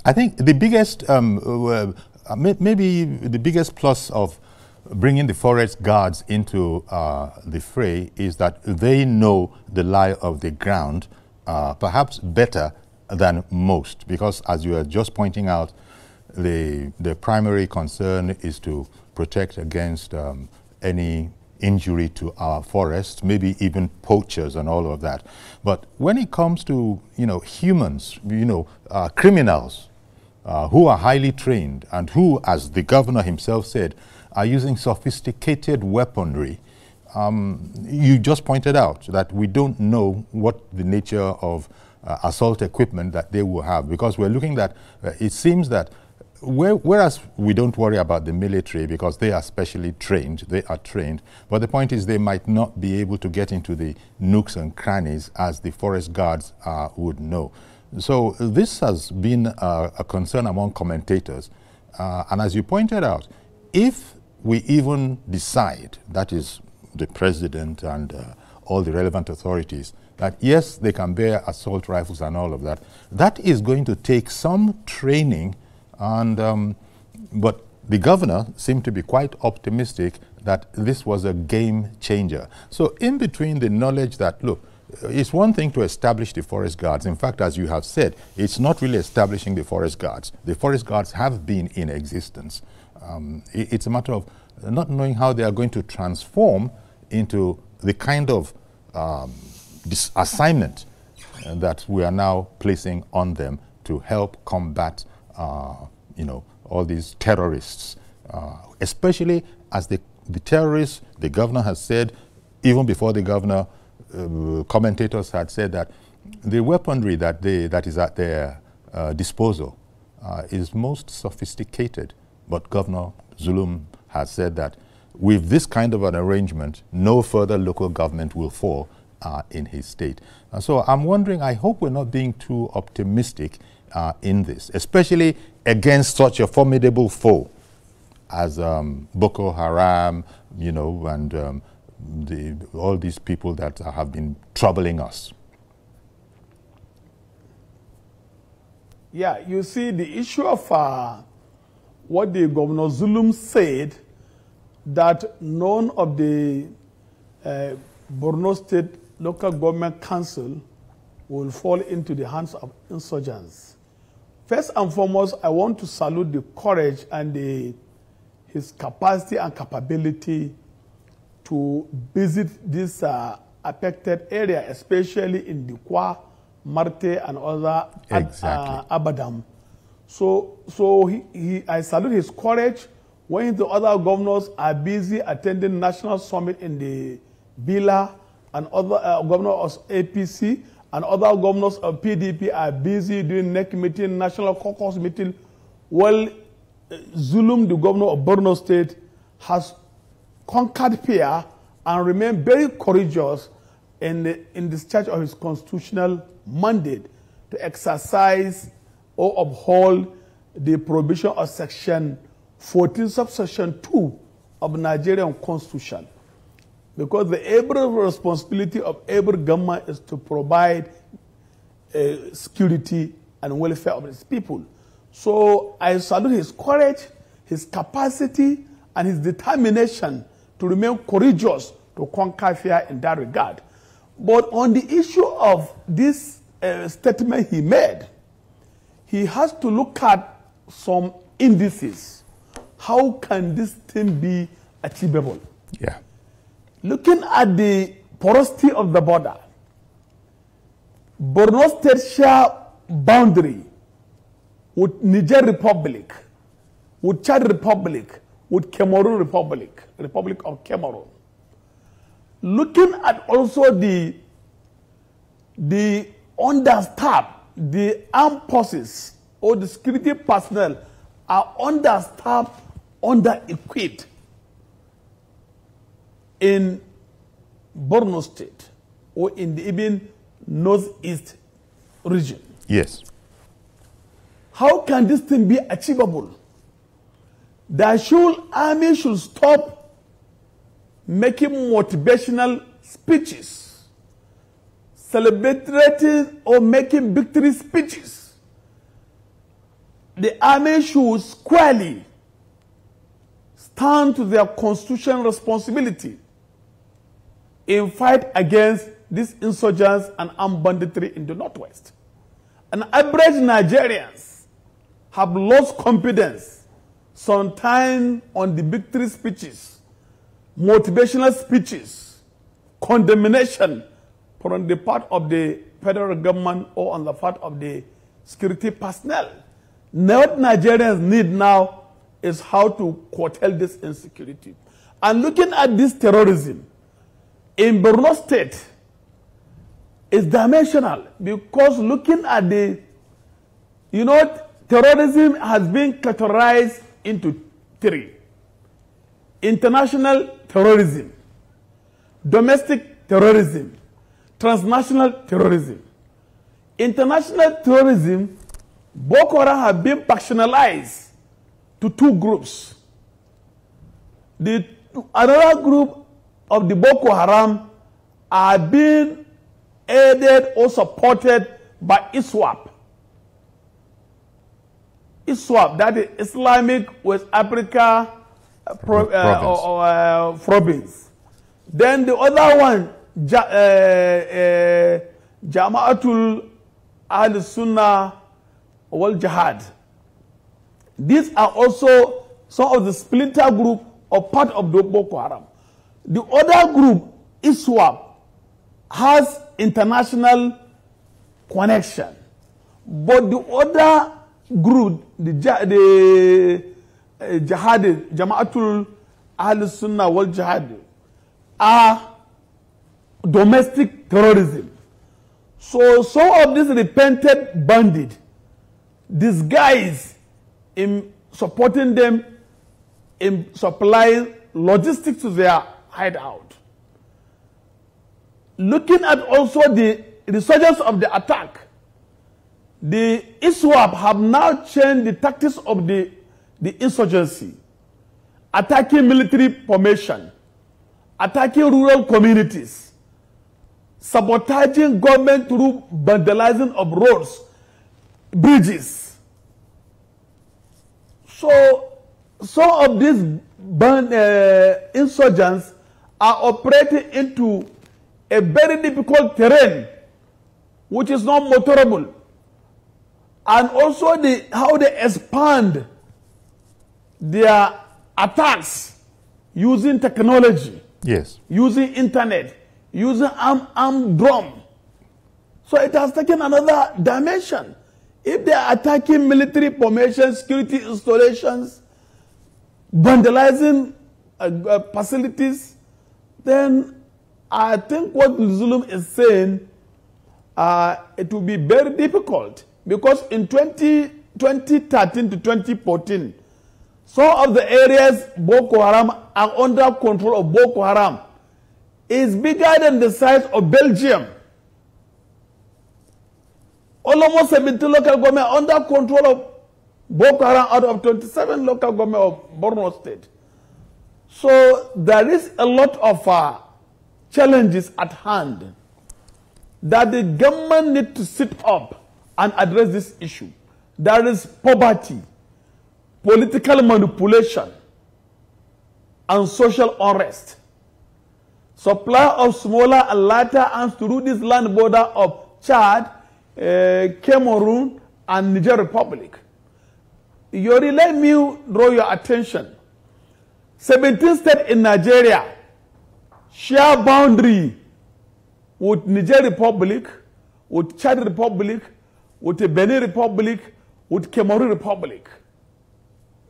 I think the biggest, maybe the biggest plus of bringing the forest guards into the fray is that they know the lie of the ground perhaps better than most, because as you are just pointing out, the primary concern is to protect against any injury to our forests, maybe even poachers and all of that. But when it comes to, humans, criminals who are highly trained and who, as the governor himself said, are using sophisticated weaponry, you just pointed out that we don't know what the nature of assault equipment that they will have, because we're looking at, it seems that whereas we don't worry about the military because they are specially trained, they are trained, but the point is they might not be able to get into the nooks and crannies as the forest guards would know. So this has been a concern among commentators. And as you pointed out, if we even decide, that is the president and all the relevant authorities, that yes, they can bear assault rifles and all of that, that is going to take some training. And but the governor seemed to be quite optimistic that this was a game changer. So in between the knowledge that, look, it's one thing to establish the forest guards. In fact, as you have said, it's not really establishing the forest guards. The forest guards have been in existence. It's a matter of not knowing how they are going to transform into the kind of assignment that we are now placing on them to help combat all these terrorists, especially as the terrorists, the governor has said, even before the governor, commentators had said that the weaponry that is at their disposal is most sophisticated. But Governor Zulum has said that with this kind of an arrangement, no further local government will fall in his state. And so I'm wondering, I hope we're not being too optimistic in this, especially against such a formidable foe as Boko Haram, and all these people that have been troubling us. Yeah, you see, the issue of what the Governor Zulum said, that none of the Borno State Local Government Council will fall into the hands of insurgents. First and foremost, I want to salute the courage and his capacity and capability to visit this affected area, especially in the Kwa, Marte, and other Abadam. So I salute his courage when the other governors are busy attending national summit in the Bila, and other governors of APC and other governors of PDP are busy doing NEC meeting, national caucus meeting. Well, Zulum, the governor of Borno State, has conquered fear and remained very courageous in discharge of his constitutional mandate to exercise or uphold the provision of Section 14, subsection 2 of the Nigerian Constitution. Because every responsibility of every government is to provide security and welfare of its people. So I salute his courage, his capacity, and his determination to remain courageous to conquer fear in that regard. But on the issue of this statement he made, he has to look at some indices. How can this thing be achievable? Yeah. Looking at the porosity of the border, Borno State share boundary with Niger Republic, with Chad Republic, with Cameroon Republic, Republic of Cameroon. Looking at also the understaffed, the armed forces or the security personnel are understaffed, under-equipped in Borno State or in the even northeast region. Yes. How can this thing be achievable? The army should stop making motivational speeches, celebrating or making victory speeches. the army should squarely stand to their constitutional responsibility in fight against these insurgents and armed banditry in the Northwest. And average Nigerians have lost confidence sometimes on the victory speeches, motivational speeches, condemnation from the part of the federal government or on the part of the security personnel. What Nigerians need now is how to curtail this insecurity. And looking at this terrorism, in Borno State, is dimensional, because looking at the, terrorism has been categorized into three: international terrorism, domestic terrorism, transnational terrorism. International terrorism, Boko Haram have been factionalized to two groups. Another group of the Boko Haram are being aided or supported by ISWAP. ISWAP, that is Islamic West Africa province. Then the other one, Jama'atul Al-Sunnah wal Jihad. These are also some of the splinter group or part of the Boko Haram. The other group, ISWAP, has international connection. But the other group, the Jihadi, Jama'atul Al-Sunnah wal Jihad, are domestic terrorism. So some of these repented bandits disguise in supporting them in supplying logistics to their hideout. Looking at also the resurgence of the attack, the ISWAP have now changed the tactics of the insurgency, attacking military formation, attacking rural communities, sabotaging government through vandalizing of roads, bridges. So some of these insurgents are operating into a very difficult terrain, which is not motorable. And also how they expand their attacks using technology, yes, using internet, using armed drum. So it has taken another dimension. If they are attacking military formations, security installations, vandalizing facilities, then I think what Zulum is saying, it will be very difficult, because in 2013 to 2014, some of the areas Boko Haram are under control of Boko Haram is bigger than the size of Belgium. Almost 70 local government under control of Boko Haram out of 27 local government of Borno State. So there is a lot of challenges at hand that the government need to sit up and address this issue. There is poverty, political manipulation, and social unrest. Supply of smaller and lighter arms through this land border of Chad, Cameroon, and Niger Republic. Yori, let me draw your attention. 17 states in Nigeria share boundary with Niger Republic, with Chad Republic, with the Benin Republic, with Cameroon Republic.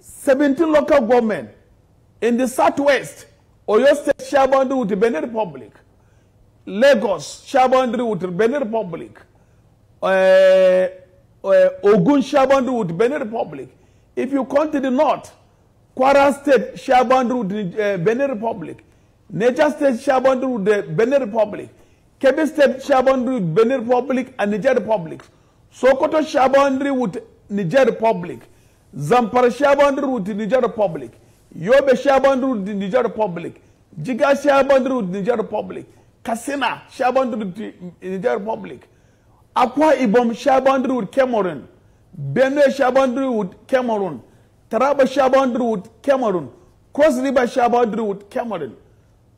17 local government in the southwest. Oyo State share boundary with the Benin Republic. Lagos share boundary with the Benin Republic. Ogun share boundary with the Benin Republic. If you come to the north, Kwara State share boundary with the Benin Republic. Niger State share boundary with the Benin Republic. Kebbi State share boundary with Benin Republic and Niger Republic. Sokoto share boundary with Niger Republic. Zamfara share boundary with the Niger Republic. Yobe share boundary with the Niger Republic. Jiga share boundary with the Niger Republic. Katsina share boundary with the Niger Republic. Akwa Ibom share boundary with Cameroon. Benue share boundary with Cameroon, Taraba share boundary with Cameroon, Cross River share boundary with Cameroon.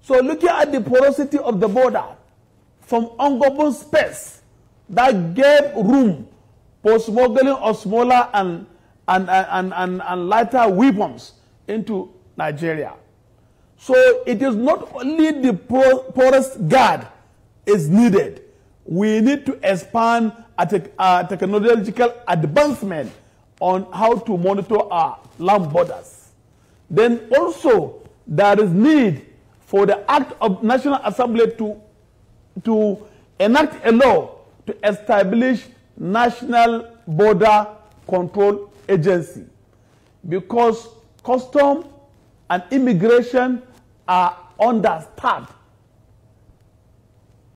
So looking at the porosity of the border from ungoverned space that gave room for smuggling of smaller and lighter weapons into Nigeria. So it is not only the porous guard is needed. We need to expand a technological advancement on how to monitor our land borders. Then also there is need for the Act of National Assembly to enact a law to establish National Border Control Agency, because custom and immigration are understaffed